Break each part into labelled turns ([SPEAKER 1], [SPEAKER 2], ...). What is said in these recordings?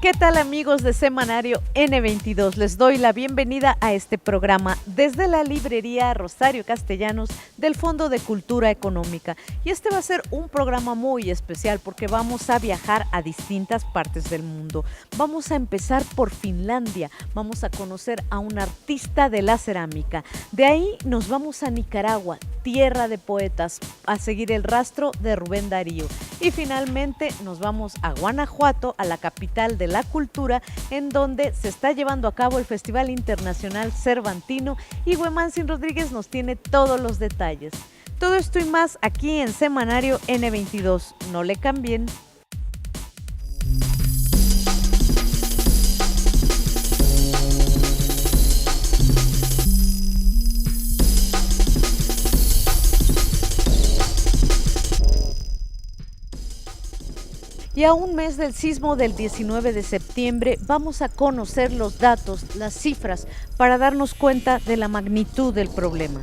[SPEAKER 1] ¿Qué tal, amigos de Semanario N22? Les doy la bienvenida a este programa desde la librería Rosario Castellanos del Fondo de Cultura Económica. Y este va a ser un programa muy especial porque vamos a viajar a distintas partes del mundo. Vamos a empezar por Finlandia, vamos a conocer a un artista de la cerámica. De ahí nos vamos a Nicaragua, tierra de poetas, a seguir el rastro de Rubén Darío. Y finalmente nos vamos a Guanajuato, a la capital de la cultura, en donde se está llevando a cabo el Festival Internacional Cervantino, y Huemanzin Rodríguez nos tiene todos los detalles. Todo esto y más aquí en Semanario N22. No le cambien. Y a un mes del sismo del 19 de septiembre vamos a conocer los datos, las cifras, para darnos cuenta de la magnitud del problema.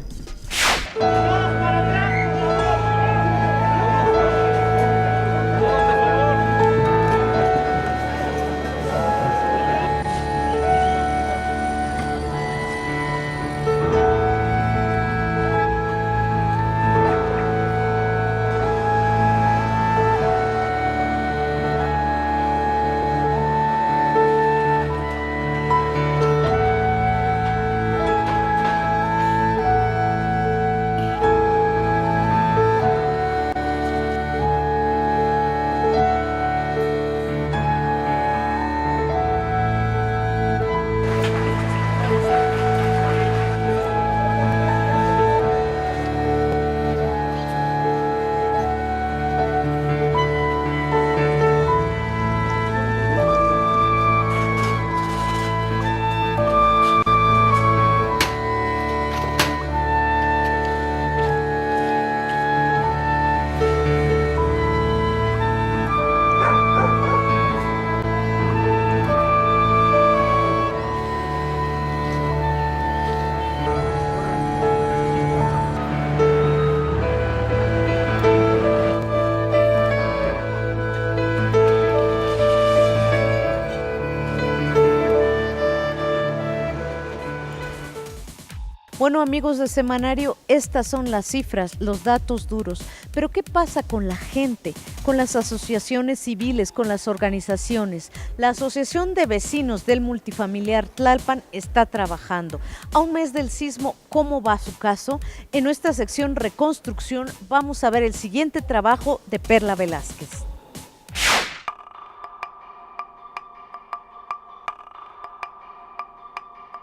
[SPEAKER 1] Bueno, amigos de Semanario, estas son las cifras, los datos duros. Pero ¿qué pasa con la gente, con las asociaciones civiles, con las organizaciones? La Asociación de Vecinos del Multifamiliar Tlalpan está trabajando. A un mes del sismo, ¿cómo va su caso? En nuestra sección Reconstrucción vamos a ver el siguiente trabajo de Perla Velázquez.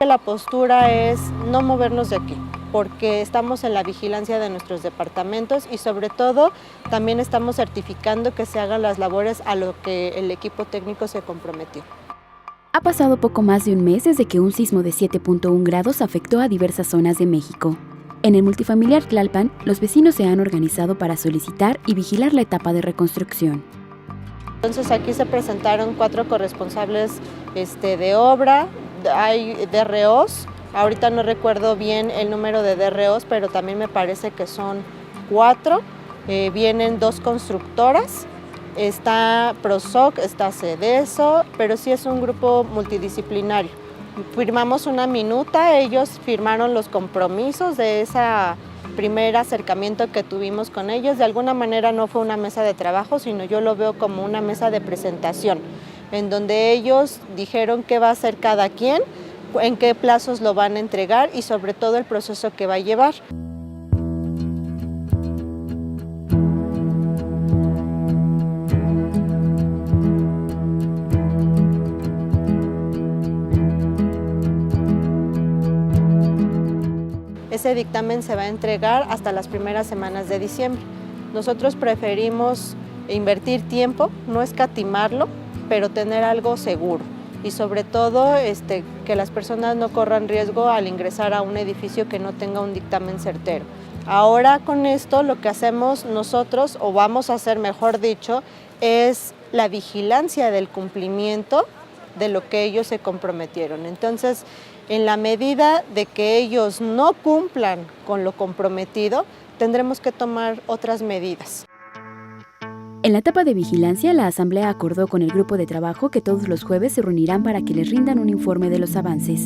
[SPEAKER 2] La postura es no movernos de aquí, porque estamos en la vigilancia de nuestros departamentos y sobre todo también estamos certificando que se hagan las labores a lo que el equipo técnico se comprometió.
[SPEAKER 3] Ha pasado poco más de un mes desde que un sismo de 7.1 grados afectó a diversas zonas de México. En el multifamiliar Tlalpan, los vecinos se han organizado para solicitar y vigilar la etapa de reconstrucción.
[SPEAKER 2] Entonces aquí se presentaron 4 corresponsables de obra. Hay DROs, ahorita no recuerdo bien el número de DROs, pero también me parece que son 4. Vienen 2 constructoras, está PROSOC, está CEDESO, pero sí es un grupo multidisciplinario. Firmamos una minuta, ellos firmaron los compromisos de ese primer acercamiento que tuvimos con ellos. De alguna manera no fue una mesa de trabajo, sino yo lo veo como una mesa de presentación, en donde ellos dijeron qué va a hacer cada quien, en qué plazos lo van a entregar y sobre todo el proceso que va a llevar. Ese dictamen se va a entregar hasta las primeras semanas de diciembre. Nosotros preferimos invertir tiempo, no escatimarlo, pero tener algo seguro y sobre todo que las personas no corran riesgo al ingresar a un edificio que no tenga un dictamen certero. Ahora con esto lo que hacemos nosotros, o vamos a hacer mejor dicho, es la vigilancia del cumplimiento de lo que ellos se comprometieron. Entonces, en la medida de que ellos no cumplan con lo comprometido, tendremos que tomar otras medidas.
[SPEAKER 3] En la etapa de vigilancia, la Asamblea acordó con el grupo de trabajo que todos los jueves se reunirán para que les rindan un informe de los avances.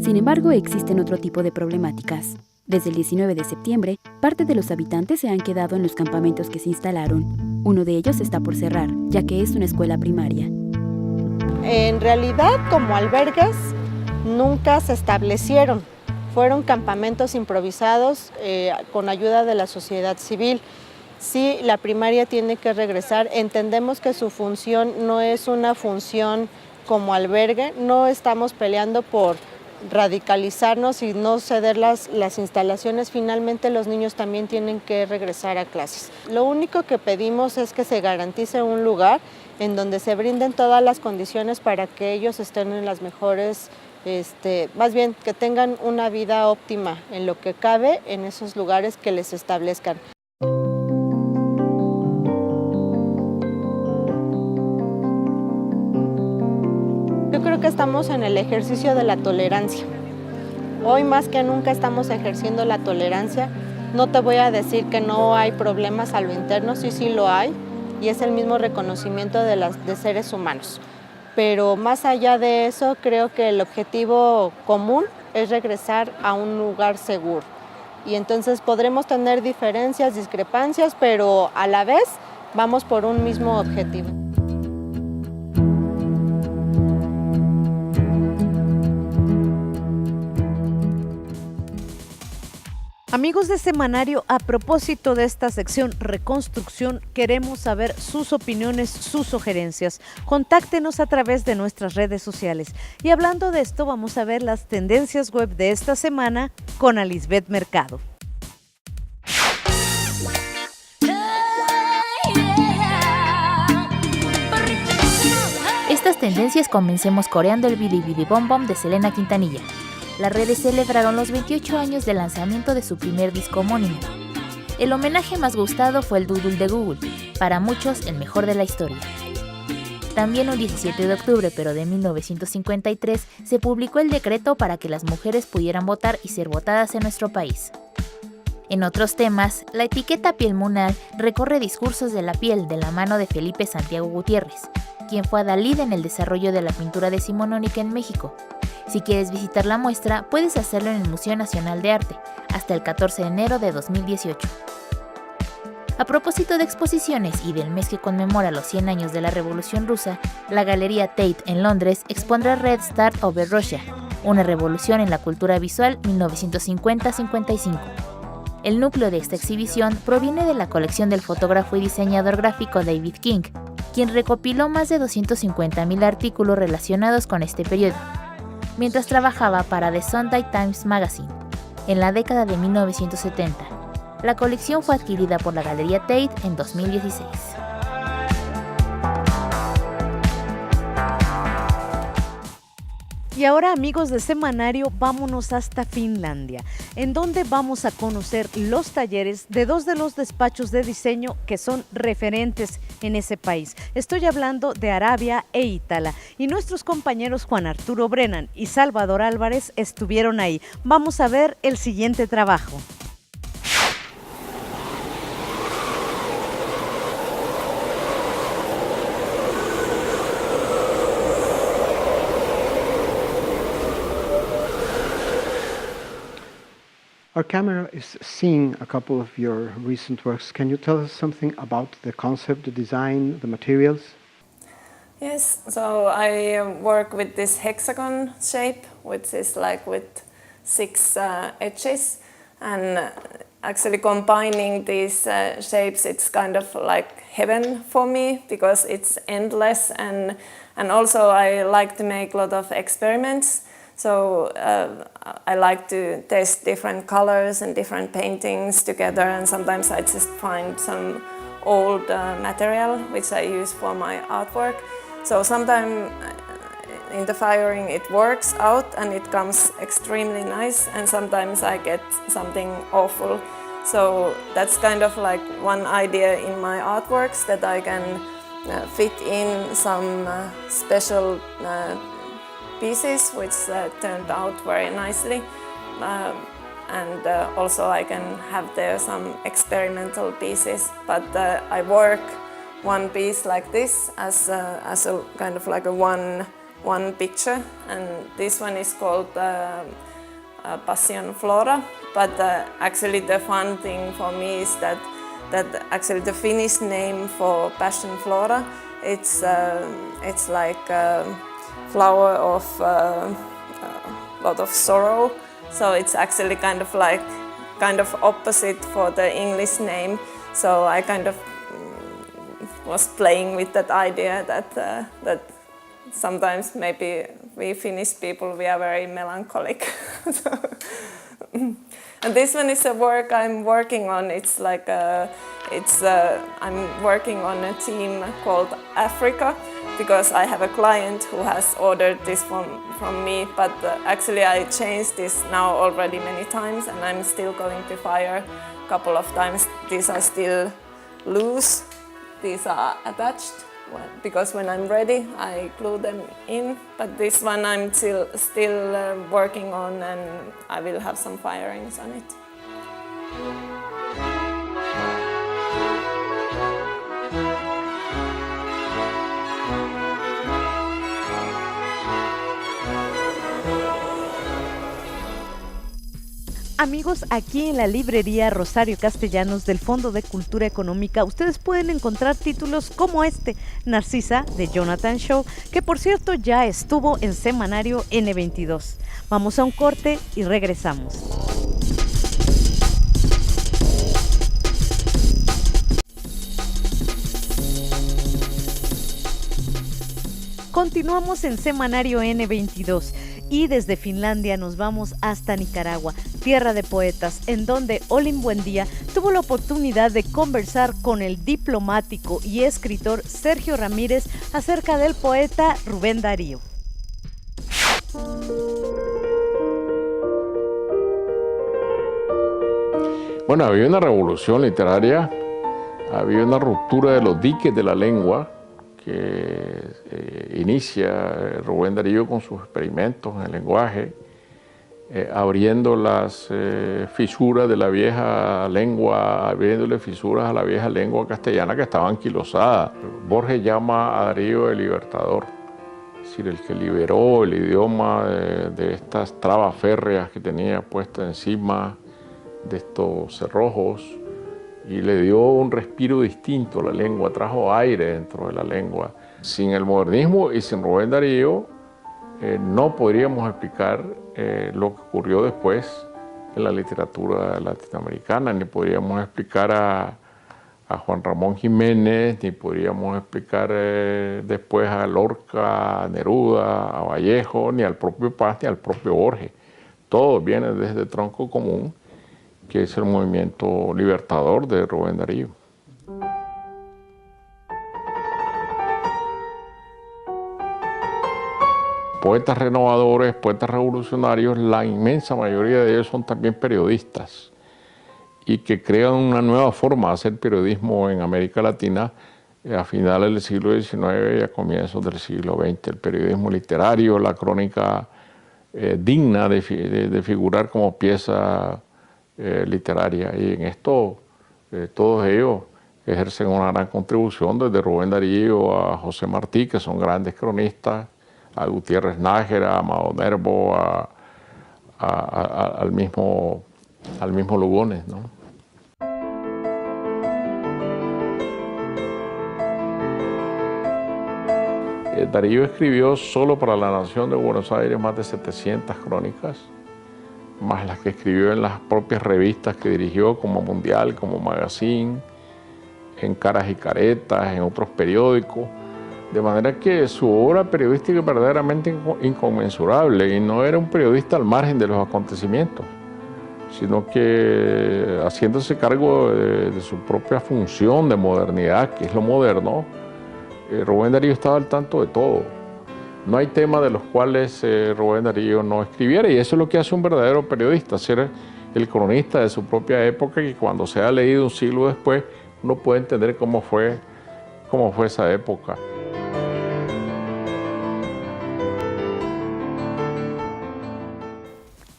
[SPEAKER 3] Sin embargo, existen otro tipo de problemáticas. Desde el 19 de septiembre, parte de los habitantes se han quedado en los campamentos que se instalaron. Uno de ellos está por cerrar, ya que es una escuela primaria.
[SPEAKER 2] En realidad, como albergues, nunca se establecieron. Fueron campamentos improvisados con ayuda de la sociedad civil. Sí, la primaria tiene que regresar. Entendemos que su función no es una función como albergue. No estamos peleando por radicalizarnos y no ceder las instalaciones. Finalmente los niños también tienen que regresar a clases. Lo único que pedimos es que se garantice un lugar en donde se brinden todas las condiciones para que ellos estén en las mejores, más bien que tengan una vida óptima en lo que cabe en esos lugares que les establezcan. Yo creo que estamos en el ejercicio de la tolerancia. Hoy más que nunca estamos ejerciendo la tolerancia. No te voy a decir que no hay problemas a lo interno, sí lo hay, y es el mismo reconocimiento de seres humanos. Pero más allá de eso, creo que el objetivo común es regresar a un lugar seguro. Y entonces podremos tener diferencias, discrepancias, pero a la vez vamos por un mismo objetivo.
[SPEAKER 1] Amigos de Semanario, a propósito de esta sección Reconstrucción, queremos saber sus opiniones, sus sugerencias. Contáctenos a través de nuestras redes sociales. Y hablando de esto, vamos a ver las tendencias web de esta semana con Alisbeth Mercado.
[SPEAKER 4] Estas tendencias comencemos coreando el Bidi Bidi Bom Bom de Selena Quintanilla. Las redes celebraron los 28 años del lanzamiento de su primer disco homónimo. El homenaje más gustado fue el Doodle de Google, para muchos el mejor de la historia. También un 17 de octubre, pero de 1953, se publicó el decreto para que las mujeres pudieran votar y ser votadas en nuestro país. En otros temas, la etiqueta Piel Munal recorre discursos de la piel de la mano de Felipe Santiago Gutiérrez, quien fue adalid en el desarrollo de la pintura decimonónica en México. Si quieres visitar la muestra, puedes hacerlo en el Museo Nacional de Arte, hasta el 14 de enero de 2018. A propósito de exposiciones y del mes que conmemora los 100 años de la Revolución Rusa, la Galería Tate en Londres expondrá Red Start Over Russia, una revolución en la cultura visual 1950-55. El núcleo de esta exhibición proviene de la colección del fotógrafo y diseñador gráfico David King, quien recopiló más de 250,000 artículos relacionados con este periodo, mientras trabajaba para The Sunday Times Magazine en la década de 1970. La colección fue adquirida por la Galería Tate en 2016.
[SPEAKER 1] Y ahora, amigos de Semanario, vámonos hasta Finlandia, en donde vamos a conocer los talleres de dos de los despachos de diseño que son referentes en ese país. Estoy hablando de Arabia e Ítala, y nuestros compañeros Juan Arturo Brennan y Salvador Álvarez estuvieron ahí. Vamos a ver el siguiente trabajo.
[SPEAKER 5] Our camera is seeing a couple of your recent works. Can you tell us something about the concept, the design, the materials?
[SPEAKER 6] Yes, so I work with this hexagon shape, which is like with 6 edges, and actually combining these shapes, it's kind of like heaven for me because it's endless, and also I like to make a lot of experiments. So I like to test different colors and different paintings together, and sometimes I just find some old material which I use for my artwork. So sometimes in the firing it works out and it comes extremely nice, and sometimes I get something awful. So that's kind of like one idea in my artworks, that I can fit in some special pieces which turned out very nicely, and also I can have there some experimental pieces, but I work one piece like this as a kind of like a one picture, and this one is called Passion Flora. But actually the fun thing for me is that actually the Finnish name for Passion Flora, it's like a flower of lot of sorrow. So it's actually kind of opposite for the English name. So I kind of was playing with that idea that sometimes maybe we Finnish people, we are very melancholic. And this one is a work I'm working on. It's like I'm working on a theme called Africa, because I have a client who has ordered this from me, but actually I changed this now already many times, and I'm still going to fire a couple of times. These are still loose. These are attached, because when I'm ready, I glue them in. But this one I'm still working on, and I will have some firings on it.
[SPEAKER 1] Amigos, aquí en la librería Rosario Castellanos del Fondo de Cultura Económica, ustedes pueden encontrar títulos como este, Narcisa, de Jonathan Shaw, que por cierto ya estuvo en Semanario N22. Vamos a un corte y regresamos. Continuamos en Semanario N22. Y desde Finlandia nos vamos hasta Nicaragua, tierra de poetas, en donde Olin Buendía tuvo la oportunidad de conversar con el diplomático y escritor Sergio Ramírez acerca del poeta Rubén Darío.
[SPEAKER 7] Bueno, había una revolución literaria, había una ruptura de los diques de la lengua, que inicia Rubén Darío con sus experimentos en el lenguaje, abriendo las fisuras de la vieja lengua, abriéndole fisuras a la vieja lengua castellana que estaba anquilosada. Borges llama a Darío el libertador, es decir, el que liberó el idioma de estas trabas férreas que tenía puestas encima de estos cerrojos, y le dio un respiro distinto a la lengua, trajo aire dentro de la lengua. Sin el modernismo y sin Rubén Darío no podríamos explicar lo que ocurrió después en la literatura latinoamericana, ni podríamos explicar a Juan Ramón Jiménez, ni podríamos explicar después a Lorca, a Neruda, a Vallejo, ni al propio Paz, ni al propio Borges. Todo viene desde el tronco común, que es el movimiento libertador de Rubén Darío. Poetas renovadores, poetas revolucionarios, la inmensa mayoría de ellos son también periodistas y que crean una nueva forma de hacer periodismo en América Latina a finales del siglo XIX y a comienzos del siglo XX. El periodismo literario, la crónica digna de figurar como pieza literaria, y en esto todos ellos ejercen una gran contribución, desde Rubén Darío a José Martí, que son grandes cronistas, a Gutiérrez Nájera, a Amado Nervo, al mismo Lugones, ¿no? Darío escribió solo para La Nación de Buenos Aires más de 700 crónicas, más las que escribió en las propias revistas que dirigió, como Mundial, como Magazine, en Caras y Caretas, en otros periódicos, de manera que su obra periodística es verdaderamente inconmensurable, y no era un periodista al margen de los acontecimientos, sino que haciéndose cargo de su propia función de modernidad, que es lo moderno. Rubén Darío estaba al tanto de todo. No hay tema de los cuales Rubén Darío no escribiera, y eso es lo que hace un verdadero periodista, ser el cronista de su propia época, que cuando se ha leído un siglo después, uno puede entender cómo fue esa época.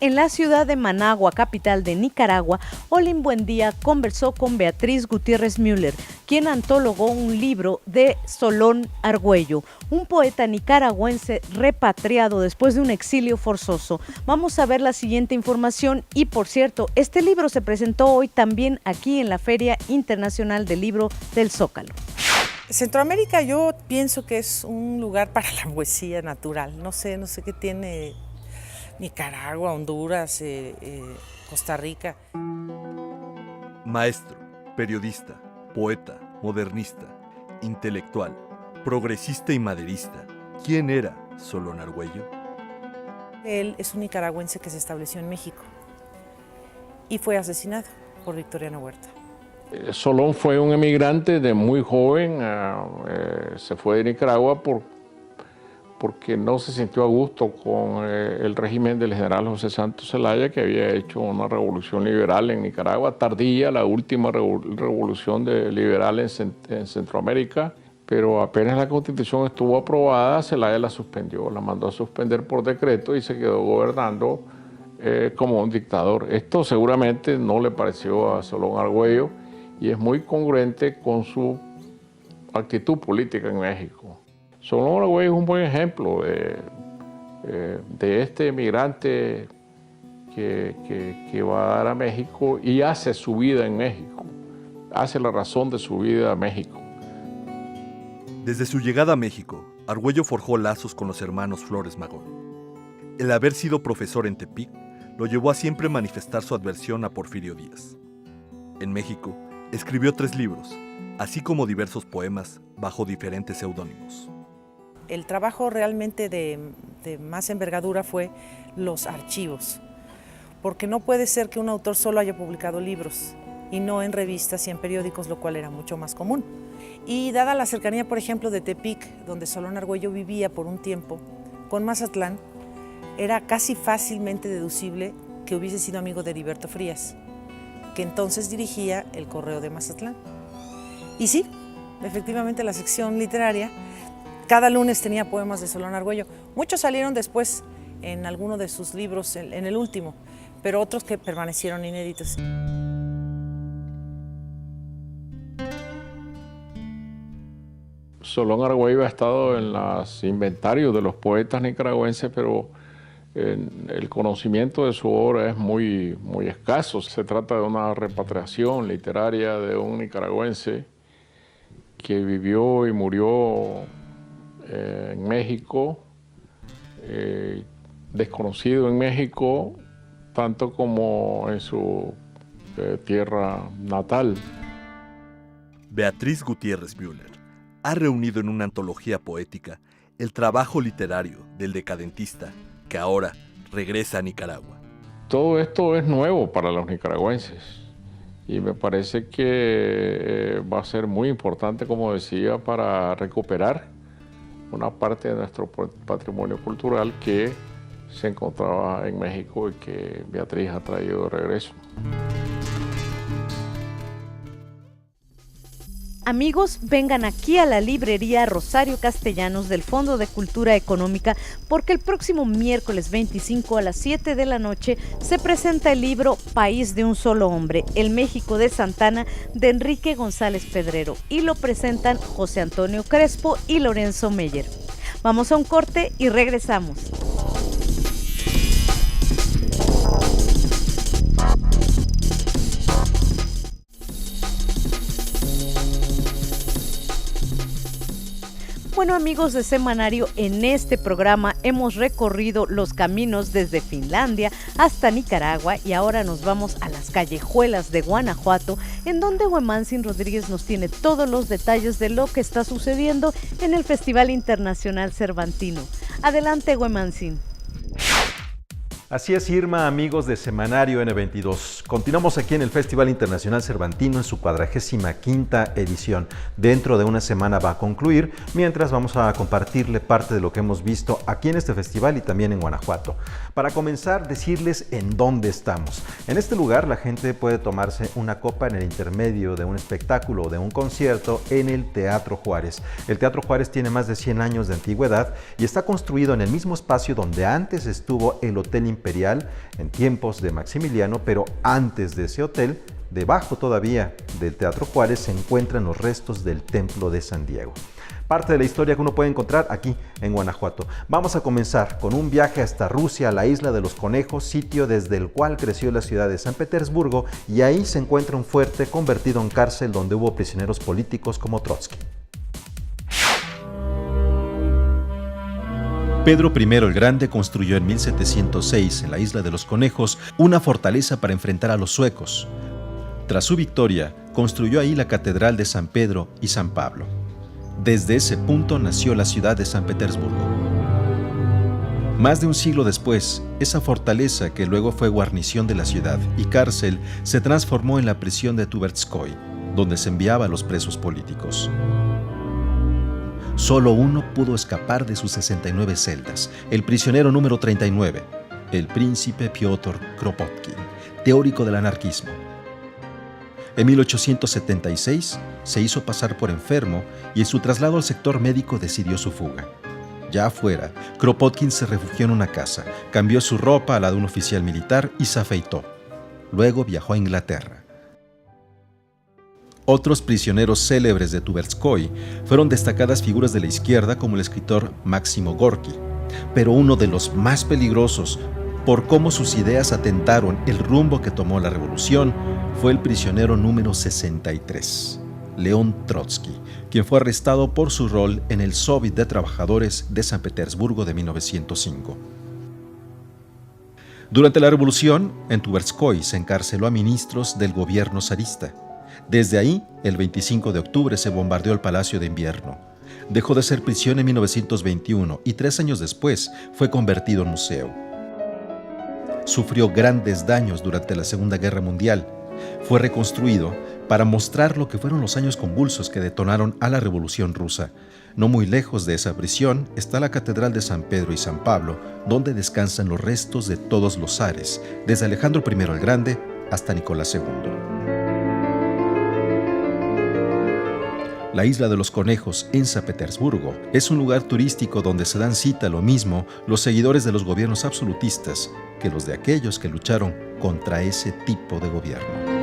[SPEAKER 1] en la ciudad de Managua, capital de Nicaragua, Olin Buendía conversó con Beatriz Gutiérrez Müller, quien antologó un libro de Solón Argüello, un poeta nicaragüense repatriado después de un exilio forzoso. Vamos a ver la siguiente información y, por cierto, este libro se presentó hoy también aquí en la Feria Internacional del Libro del Zócalo.
[SPEAKER 8] Centroamérica yo pienso que es un lugar para la poesía natural. No sé qué tiene Nicaragua, Honduras, Costa Rica.
[SPEAKER 9] Maestro, periodista, poeta, modernista, intelectual, progresista y maderista. ¿Quién era Solón Argüello?
[SPEAKER 8] Él es un nicaragüense que se estableció en México y fue asesinado por Victoriano Huerta.
[SPEAKER 7] Solón fue un emigrante de muy joven, se fue de Nicaragua porque no se sintió a gusto con el régimen del general José Santos Zelaya, que había hecho una revolución liberal en Nicaragua, tardía, la última revolución liberal en Centroamérica, pero apenas la Constitución estuvo aprobada, Zelaya la suspendió, la mandó a suspender por decreto y se quedó gobernando como un dictador. Esto seguramente no le pareció a Solón Argüello, y es muy congruente con su actitud política en México. Solón Argüello es un buen ejemplo de este emigrante que va a dar a México y hace su vida en México, hace la razón de su vida a México.
[SPEAKER 9] Desde su llegada a México, Argüello forjó lazos con los hermanos Flores Magón. El haber sido profesor en Tepic lo llevó a siempre manifestar su adversión a Porfirio Díaz. En México, escribió 3 libros, así como diversos poemas bajo diferentes seudónimos.
[SPEAKER 8] El trabajo realmente de más envergadura fue los archivos, porque no puede ser que un autor solo haya publicado libros y no en revistas y en periódicos, lo cual era mucho más común. Y dada la cercanía, por ejemplo, de Tepic, donde Solón Argüello vivía por un tiempo, con Mazatlán, era casi fácilmente deducible que hubiese sido amigo de Heriberto Frías, que entonces dirigía el Correo de Mazatlán. Y sí, efectivamente la sección literaria cada lunes tenía poemas de Solón Argüello. Muchos salieron después en alguno de sus libros, en el último, pero otros que permanecieron inéditos.
[SPEAKER 7] Solón Argüello ha estado en los inventarios de los poetas nicaragüenses, pero el conocimiento de su obra es muy escaso. Se trata de una repatriación literaria de un nicaragüense que vivió y murió en México, desconocido en México, tanto como en su tierra natal.
[SPEAKER 9] Beatriz Gutiérrez Müller ha reunido en una antología poética el trabajo literario del decadentista que ahora regresa a Nicaragua.
[SPEAKER 7] Todo esto es nuevo para los nicaragüenses y me parece que va a ser muy importante, como decía, para recuperar una parte de nuestro patrimonio cultural que se encontraba en México y que Beatriz ha traído de regreso.
[SPEAKER 1] Amigos, vengan aquí a la librería Rosario Castellanos del Fondo de Cultura Económica porque el próximo miércoles 25 a las 7 de la noche se presenta el libro País de un solo hombre, El México de Santana, de Enrique González Pedrero, y lo presentan José Antonio Crespo y Lorenzo Meyer. Vamos a un corte y regresamos. Bueno, amigos de Semanario, en este programa hemos recorrido los caminos desde Finlandia hasta Nicaragua y ahora nos vamos a las callejuelas de Guanajuato, en donde Huemanzin Rodríguez nos tiene todos los detalles de lo que está sucediendo en el Festival Internacional Cervantino. Adelante, Huemanzin.
[SPEAKER 10] Así es, Irma, amigos de Semanario N22. Continuamos aquí en el Festival Internacional Cervantino en su 45ª edición. Dentro de una semana va a concluir, mientras vamos a compartirle parte de lo que hemos visto aquí en este festival y también en Guanajuato. Para comenzar, decirles en dónde estamos. En este lugar la gente puede tomarse una copa en el intermedio de un espectáculo o de un concierto en el Teatro Juárez. El Teatro Juárez tiene más de 100 años de antigüedad y está construido en el mismo espacio donde antes estuvo el Hotel Imperial en tiempos de Maximiliano, pero antes de ese hotel, debajo todavía del Teatro Juárez, se encuentran los restos del Templo de San Diego. Parte de la historia que uno puede encontrar aquí en Guanajuato. Vamos a comenzar con un viaje hasta Rusia, a la isla de los Conejos, sitio desde el cual creció la ciudad de San Petersburgo, y ahí se encuentra un fuerte convertido en cárcel donde hubo prisioneros políticos como Trotsky. Pedro I el Grande construyó en 1706 en la isla de los Conejos una fortaleza para enfrentar a los suecos. Tras su victoria, construyó ahí la Catedral de San Pedro y San Pablo. Desde ese punto nació la ciudad de San Petersburgo. Más de un siglo después, esa fortaleza, que luego fue guarnición de la ciudad y cárcel, se transformó en la prisión de Tverskoy, donde se enviaba a los presos políticos. Solo uno pudo escapar de sus 69 celdas, el prisionero número 39, el príncipe Piotr Kropotkin, teórico del anarquismo. En 1876 se hizo pasar por enfermo y en su traslado al sector médico decidió su fuga. Ya afuera, Kropotkin se refugió en una casa, cambió su ropa a la de un oficial militar y se afeitó. Luego viajó a Inglaterra. Otros prisioneros célebres de Tverskoy fueron destacadas figuras de la izquierda como el escritor Máximo Gorki, pero uno de los más peligrosos, por cómo sus ideas atentaron el rumbo que tomó la revolución, fue el prisionero número 63, León Trotsky, quien fue arrestado por su rol en el Soviet de Trabajadores de San Petersburgo de 1905. Durante la revolución, en Tverskoy se encarceló a ministros del gobierno zarista. Desde ahí, el 25 de octubre se bombardeó el Palacio de Invierno. Dejó de ser prisión en 1921 y 3 años después fue convertido en museo. Sufrió grandes daños durante la Segunda Guerra Mundial. Fue reconstruido para mostrar lo que fueron los años convulsos que detonaron a la Revolución Rusa. No muy lejos de esa prisión está la Catedral de San Pedro y San Pablo, donde descansan los restos de todos los zares, desde Alejandro I el Grande hasta Nicolás II. La isla de los Conejos, en San Petersburgo, es un lugar turístico donde se dan cita lo mismo los seguidores de los gobiernos absolutistas que los de aquellos que lucharon contra ese tipo de gobierno.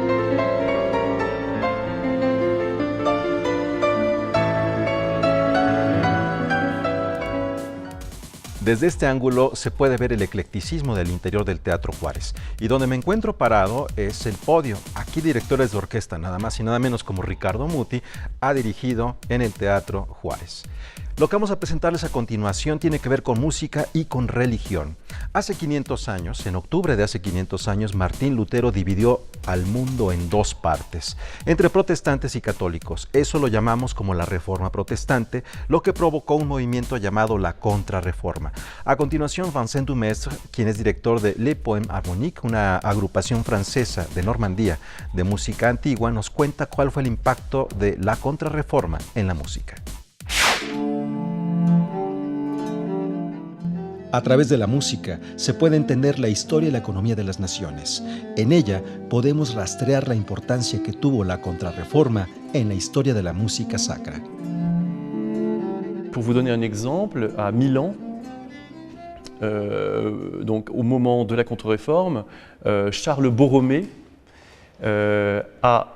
[SPEAKER 10] Desde este ángulo se puede ver el eclecticismo del interior del Teatro Juárez. Y donde me encuentro parado es el podio. Aquí directores de orquesta, nada más y nada menos como Ricardo Muti, ha dirigido en el Teatro Juárez. Lo que vamos a presentarles a continuación tiene que ver con música y con religión. Hace 500 años, en octubre de hace 500 años, Martín Lutero dividió al mundo en 2 partes, entre protestantes y católicos. Eso lo llamamos como la Reforma Protestante, lo que provocó un movimiento llamado la Contrarreforma. A continuación, Vincent Dumestre, quien es director de Les Poèmes Harmoniques, una agrupación francesa de Normandía de música antigua, nos cuenta cuál fue el impacto de la Contrarreforma en la música. A través de la música se puede entender la historia y la economía de las naciones. En ella podemos rastrear la importancia que tuvo la Contrarreforma en la historia de la música sacra.
[SPEAKER 11] Pour vous donner un exemple, à Milan, donc au moment de la Contre-Réforme, Charles Borromée a,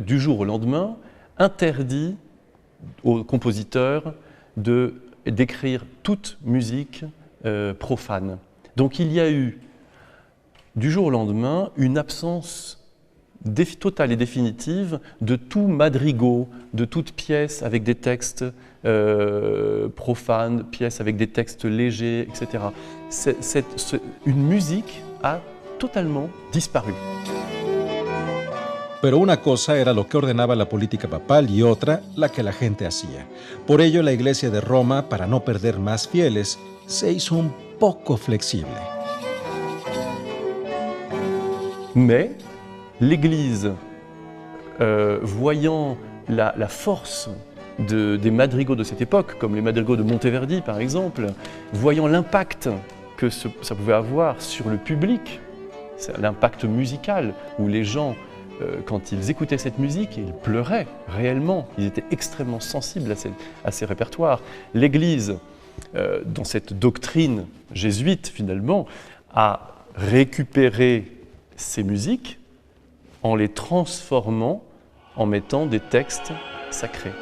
[SPEAKER 11] du jour au lendemain, interdit aux compositeurs d'écrire toute musique profane. Donc il y a eu, du jour au lendemain, une absence totale et définitive de tout madrigal, de toute pièce avec des textes profanes, pièces avec des textes légers, etc. Une musique a totalement disparu.
[SPEAKER 10] Pero una cosa era lo que ordenaba la política papal y otra la que la gente hacía. Por ello, la Iglesia de Roma, para no perder más fieles, se hizo un poco flexible.
[SPEAKER 11] Mais l'Église, voyant la force des madrigaux de cette époque, comme les madrigaux de Monteverdi par exemple, voyant l'impact que ça pouvait avoir sur le public, l'impact musical, où les gens, quand ils écoutaient cette musique, ils pleuraient réellement, ils étaient extrêmement sensibles à ces répertoires. L'Église, dans cette doctrine jésuite finalement, a récupéré ces musiques en les transformant, en mettant des textes sacrés.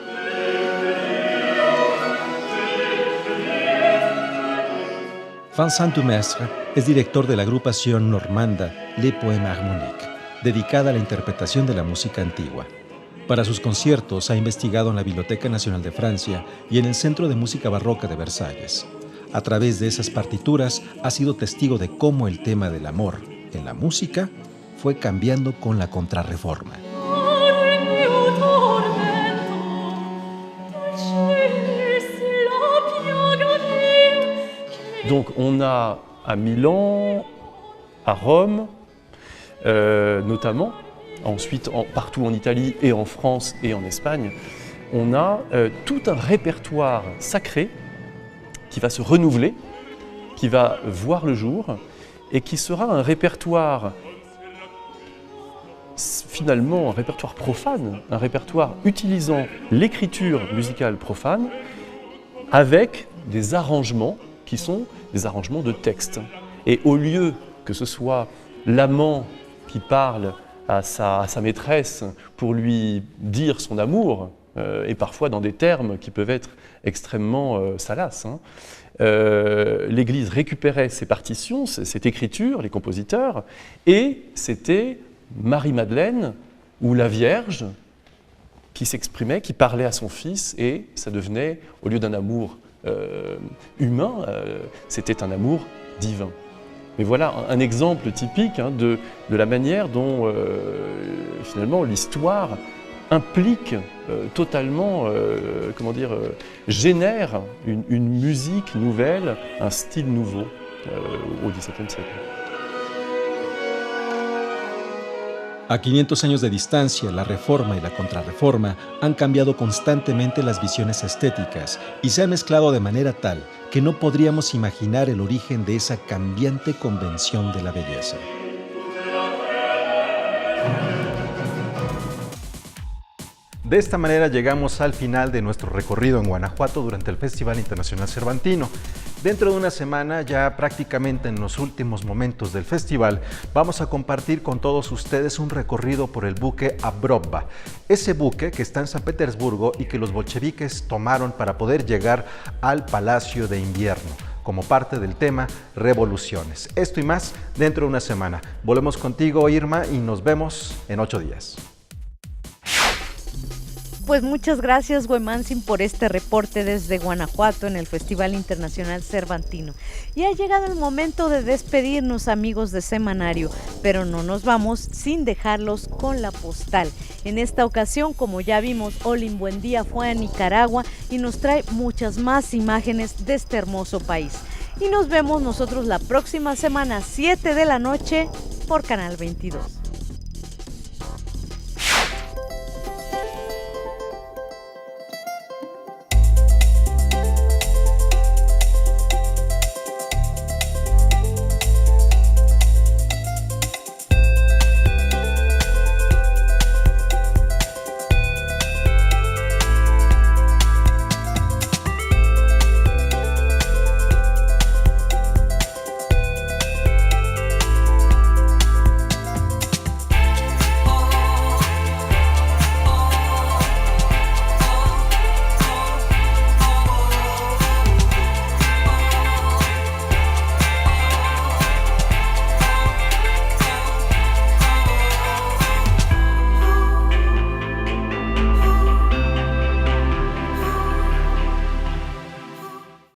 [SPEAKER 12] Vincent Dumestre es director de la agrupación normanda Les Poèmes Harmoniques, dedicada a la interpretación de la música antigua. Para sus conciertos ha investigado en la Biblioteca Nacional de Francia y en el Centro de Música Barroca de Versalles. A través de esas partituras ha sido testigo de cómo el tema del amor en la música fue cambiando con la Contrarreforma.
[SPEAKER 11] Donc on a à Milan, à Rome notamment, ensuite partout en Italie et en France et en Espagne, on a tout un répertoire sacré qui va se renouveler, qui va voir le jour et qui sera un répertoire finalement un répertoire profane, un répertoire utilisant l'écriture musicale profane avec des arrangements qui sont des arrangements de texte. Et au lieu que ce soit l'amant qui parle à sa maîtresse pour lui dire son amour, et parfois dans des termes qui peuvent être extrêmement salaces, l'Église récupérait ces partitions, cette écriture, les compositeurs, et c'était Marie-Madeleine ou la Vierge qui s'exprimait, qui parlait à son fils, et ça devenait, au lieu d'un amour humain, c'était un amour divin. Mais voilà un exemple typique de la manière dont finalement l'histoire implique totalement, génère une musique nouvelle, un style nouveau au XVIIe siècle.
[SPEAKER 12] A 500 años de distancia, la Reforma y la Contrarreforma han cambiado constantemente las visiones estéticas y se han mezclado de manera tal que no podríamos imaginar el origen de esa cambiante convención de la belleza.
[SPEAKER 10] De esta manera llegamos al final de nuestro recorrido en Guanajuato durante el Festival Internacional Cervantino. Dentro de una semana, ya prácticamente en los últimos momentos del festival, vamos a compartir con todos ustedes un recorrido por el buque Avroppa. Ese buque que está en San Petersburgo y que los bolcheviques tomaron para poder llegar al Palacio de Invierno, como parte del tema Revoluciones. Esto y más dentro de una semana. Volvemos contigo, Irma, y nos vemos en 8 días.
[SPEAKER 1] Pues muchas gracias, Güemantzin, por este reporte desde Guanajuato en el Festival Internacional Cervantino. Y ha llegado el momento de despedirnos, amigos de Semanario, pero no nos vamos sin dejarlos con la postal. En esta ocasión, como ya vimos, Olin Buendía fue a Nicaragua y nos trae muchas más imágenes de este hermoso país. Y nos vemos nosotros la próxima semana, 7 de la noche, por Canal 22.